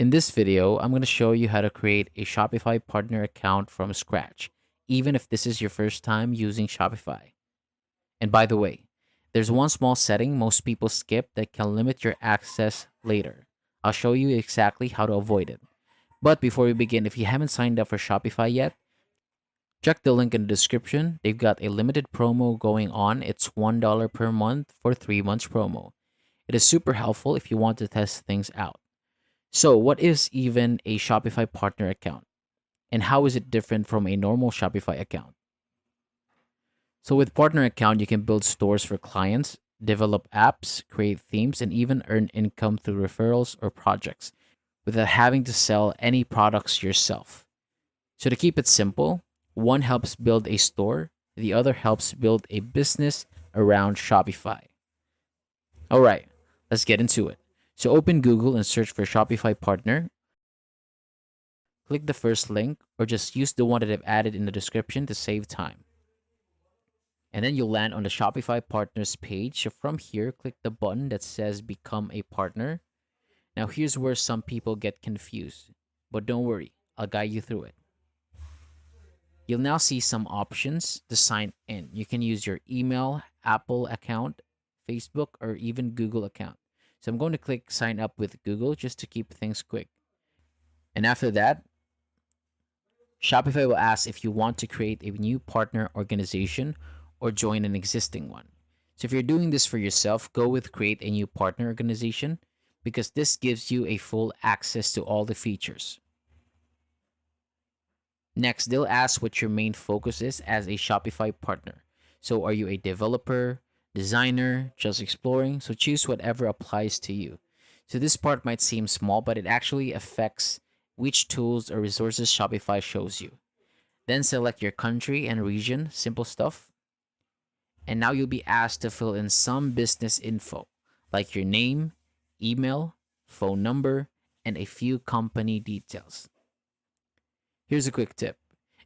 In this video, I'm going to show you how to create a Shopify partner account from scratch, even if this is your first time using Shopify. And by the way, there's one small setting most people skip that can limit your access later. I'll show you exactly how to avoid it. But before we begin, if you haven't signed up for Shopify yet, check the link in the description. They've got a limited promo going on. It's $1 per month for 3 months promo. It is super helpful if you want to test things out. So, what is even a Shopify partner account? And how is it different from a normal Shopify account? So, with partner account, you can build stores for clients, develop apps, create themes, and even earn income through referrals or projects without having to sell any products yourself. So, to keep it simple, one helps build a store, the other helps build a business around Shopify. All right, let's get into it. So, open Google and search for Shopify partner. Click the first link or just use the one that I've added in the description to save time. And then you'll land on the Shopify Partners page. So from here, click the button that says Become a Partner. Now here's where some people get confused, but don't worry, I'll guide you through it. You'll now see some options to sign in. You can use your email, Apple account, Facebook, or even Google account. So I'm going to click Sign Up with Google just to keep things quick. And after that, Shopify will ask if you want to create a new partner organization or join an existing one. So if you're doing this for yourself, go with create a new partner organization because this gives you a full access to all the features. Next, they'll ask what your main focus is as a Shopify partner. So are you a developer, designer, just exploring? So choose whatever applies to you. So this part might seem small, but it actually affects which tools or resources Shopify shows you. Then select your country and region, simple stuff. And now you'll be asked to fill in some business info, like your name, email, phone number, and a few company details. Here's a quick tip.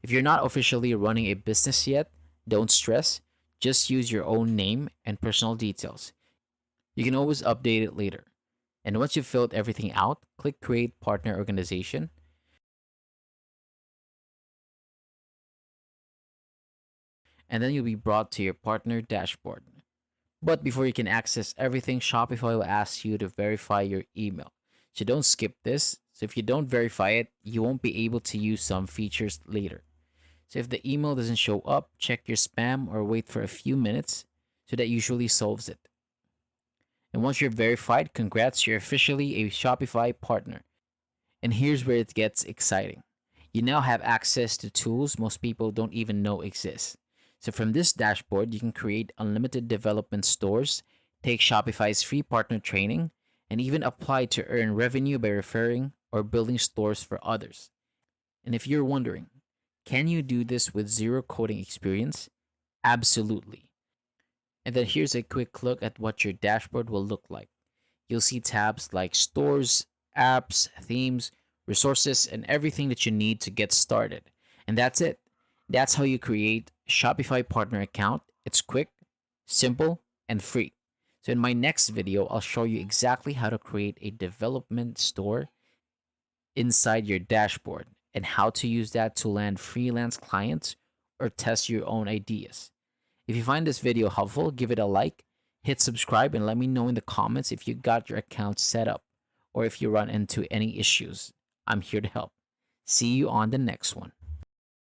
If you're not officially running a business yet, don't stress. Just use your own name and personal details. You can always update it later. And once you've filled everything out, click Create Partner Organization. And then you'll be brought to your partner dashboard. But before you can access everything, Shopify will ask you to verify your email. So don't skip this. So if you don't verify it, you won't be able to use some features later. So if the email doesn't show up, check your spam or wait for a few minutes. So that usually solves it. And once you're verified, congrats, you're officially a Shopify partner. And here's where it gets exciting. You now have access to tools most people don't even know exist. So from this dashboard, you can create unlimited development stores, take Shopify's free partner training, and even apply to earn revenue by referring or building stores for others. And if you're wondering, can you do this with zero coding experience? Absolutely. And then here's a quick look at what your dashboard will look like. You'll see tabs like stores, apps, themes, resources, and everything that you need to get started. And that's it. That's how you create a Shopify partner account. It's quick, simple, and free. So in my next video, I'll show you exactly how to create a development store inside your dashboard and how to use that to land freelance clients or test your own ideas. If you find this video helpful, give it a like, hit subscribe, and let me know in the comments if you got your account set up or if you run into any issues. I'm here to help. See you on the next one.